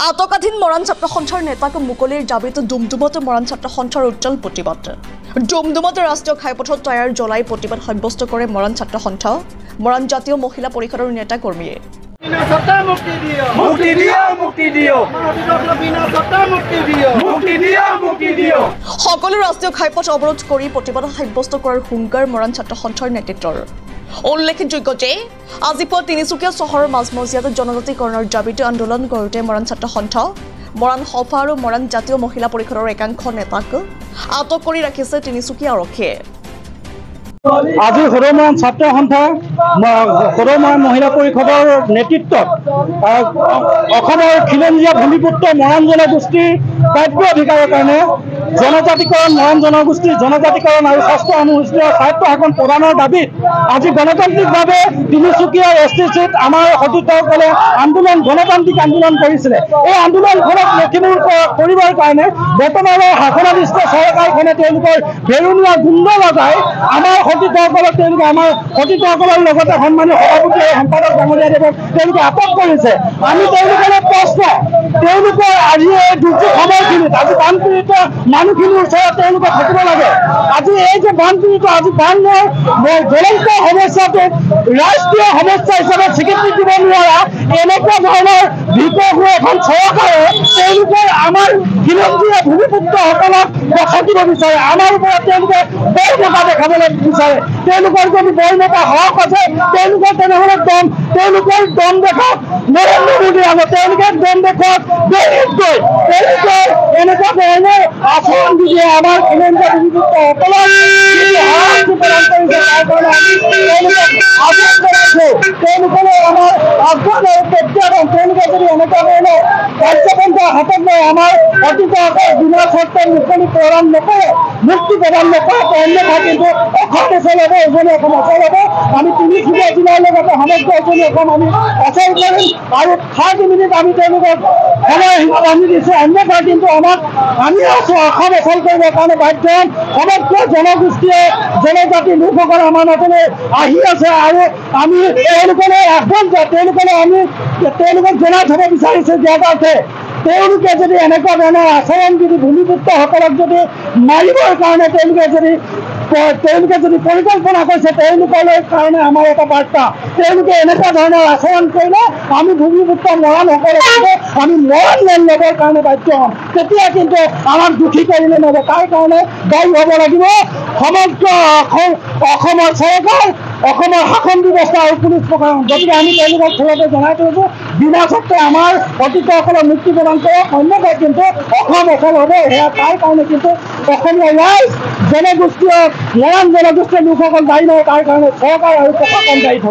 আটকাধীন মৰাণ ছাত্ৰ সন্থাৰ নেতাক মুকলিৰ দাবীত ডুমডুমত মৰাণ ছাত্ৰ সন্থাৰ উজ্জ্বল প্ৰতিবাদ। ডুমডুমত ৰাষ্ট্ৰীয় ঘাইপথত টায়াৰ জ্বলাই প্ৰতিবাদ সাব্যস্ত কৰে মৰাণ ছাত্ৰ সন্থা, মৰাণ জাতীয় মহিলা পৰিষদৰ নেতা কৰ্মীয়ে। সকলো ৰাষ্ট্ৰীয় ঘাইপথ অৱৰোধ কৰি প্ৰতিবাদ সাব্যস্ত কৰাৰ হুংকাৰ মৰাণ ছাত্ৰ সন্থাৰ নেতৃত্বৰ। উল্লেখযোগ্য যে আজি পুৱা তিনিচুকীয়া চহৰৰ মাজমজিয়াত জনজাতিকৰণৰ দাবীত আন্দোলন কৰোঁতে মৰাণ ছাত্ৰ সন্থা, মৰাণ সভা আৰু মৰাণ জাতীয় মহিলা পৰিষদৰ একাংশ নেতাক আটক কৰি ৰাখিছে তিনিচুকীয়া আৰক্ষীয়ে। আজি সদৌ ছাত্ৰ সন্থা সদৌ মহিলা পৰিষদৰ নেতৃত্বত অসমৰ খিলঞ্জীয়া ভূমিপুত্ৰ মৰাণ জনগোষ্ঠীৰ প্ৰাপ্য অধিকাৰৰ কাৰণে জনজাতিকৰণ মৰাণ জনগোষ্ঠীৰ জনজাতিকৰণ আৰু ষষ্ঠ অনুসূচিত স্বায়ত্ব শাসন প্ৰদানৰ দাবীত আজি গণতান্ত্ৰিকভাৱে তিনিচুকীয়া STCত আমাৰ সতীৰ্থসকলে গণতান্ত্ৰিক আন্দোলন কৰিছিলে। এই আন্দোলনখনক লক্ষীমূৰ কৰিবৰ কাৰণে বৰ্তমানৰ শাসনাধিষ্ঠ চৰকাৰখনে তেওঁলোকৰ বেৰুণীয়া গুণ্ড লগাই আমাৰ সতীৰ্থসকলক আমাৰ সতীৰ্থসকলৰ লগতে সন্মানীয় সভাপতি আৰু সম্পাদক ডাঙৰীয়াদেৱক তেওঁলোকে আটক কৰিছে। আমি তেওঁলোকলৈ প্ৰশ্ন, তেওঁলোকৰ আজি এই দুৰ্যোগ সময়খিনিত আজি বানপীড়িত মানুহখিনিৰ ওচৰত তেওঁলোকে থাকিব লাগে। আজি এই যে বানপীড়িত আজি বানৰ জ্বলন্ত সমস্যাটোক ৰাষ্ট্ৰীয় সমস্যা হিচাপে স্বীকৃতি দিব নোৱাৰা এনেকুৱা ধৰণৰ বিকল্প এখন চৰকাৰে তেওঁলোকৰ আমাৰ খিলঞ্জীয়া ভূমিপুত্ৰসকলক বসতিব বিচাৰে, আমাৰ ওপৰত তেওঁলোকে বৈধতা দেখাবলৈ বিচাৰে। তেওঁলোকৰ যদি বৈধতা হক আছে তেওঁলোকৰ তেনেহ'লে তেওঁলোকৰ দম দেখাওক নৰেন্দ্ৰ মোদীৰ আগত, তেওঁলোকে দম দেখুৱাওক দিল্লীতকৈ। তেওঁলোকৰ এনেকুৱা ধৰণৰ আচৰণ দি আমাৰ খিলঞ্জীয়া ভূমিপুত্ৰসকলক প্ৰদান কৰিছে, তাৰ কাৰণে আমি তেওঁলোকক আহ্বান জনাইছোঁ। তেওঁলোকলৈ আমাৰ আহ্বান আৰু প্ৰত্যাহ্বান, তেওঁলোকে যদি এনেকুৱা ধৰণৰ কাৰ্যপন্থা হাতত লৈ আমাৰ অতীতসকল বিনা স্বাৰ্থ মুকলি প্ৰদান নকৰে, মুক্তি প্ৰদান নকৰে, অন্যথা কিন্তু অসম অচল হ'ব, উজনি অসম অচল হ'ব। আমি তিনিচুকীয়া জিলাৰ লগতে সমগ্ৰ উজনি অসম আমি অচল কৰিম আৰু 30 মিনিট আমি তেওঁলোকক সময়সীমা বান্ধি দিছোঁ। অন্যথা কিন্তু আমি আছোঁ অসম অচল কৰিবৰ কাৰণে বাধ্য হ'ম। সমগ্ৰ জনগোষ্ঠীয়ে জনজাতি লোকসকল আমাৰ মাজলৈ আহি আছে আৰু আমি তেওঁলোকলৈ আহ্বান তেওঁলোকক জনাই থ'ব বিচাৰিছোঁ যে তেওঁলোকে যদি এনেকুৱা ধৰণৰ আচৰণ যদি ভূমিপুত্ৰসকলক যদি মাৰিবৰ কাৰণে তেওঁলোকে যদি পৰিকল্পনা কৰিছে, তেওঁলোকলৈ কাৰণে আমাৰ এটা বাৰ্তা, তেওঁলোকে এনেকুৱা ধৰণৰ আচৰণ কৰিলে আমি ভূমিপুত্ৰ মৰাণসকলক আমি মৰাণ নাম ল'বৰ কাৰণে বাধ্য হ'ম। তেতিয়া কিন্তু আমাক দুখী কৰিলে নহ'ব, তাৰ কাৰণে দায়ী হ'ব লাগিব সমগ্ৰ অসমৰ চৰকাৰ, অসমৰ শাসন ব্যৱস্থা আৰু পুলিচ প্ৰশাসন। গতিকে আমি তেওঁলোকক ঘৰতে জনাই থৈছোঁ বিনা স্বাৰ্থে আমাৰ অতীতসকলক মুক্তি প্ৰদান কৰক, অন্যথা কিন্তু অসম অচল হ'ব। সেয়া তাৰ কাৰণে কিন্তু অসমীয়া ৰাইজ জনগোষ্ঠীয় মৰাণ জনগোষ্ঠীয় লোকসকল দায়ী নহয়, তাৰ কাৰণে চৰকাৰ আৰু প্ৰশাসন দায়ী হ'ব।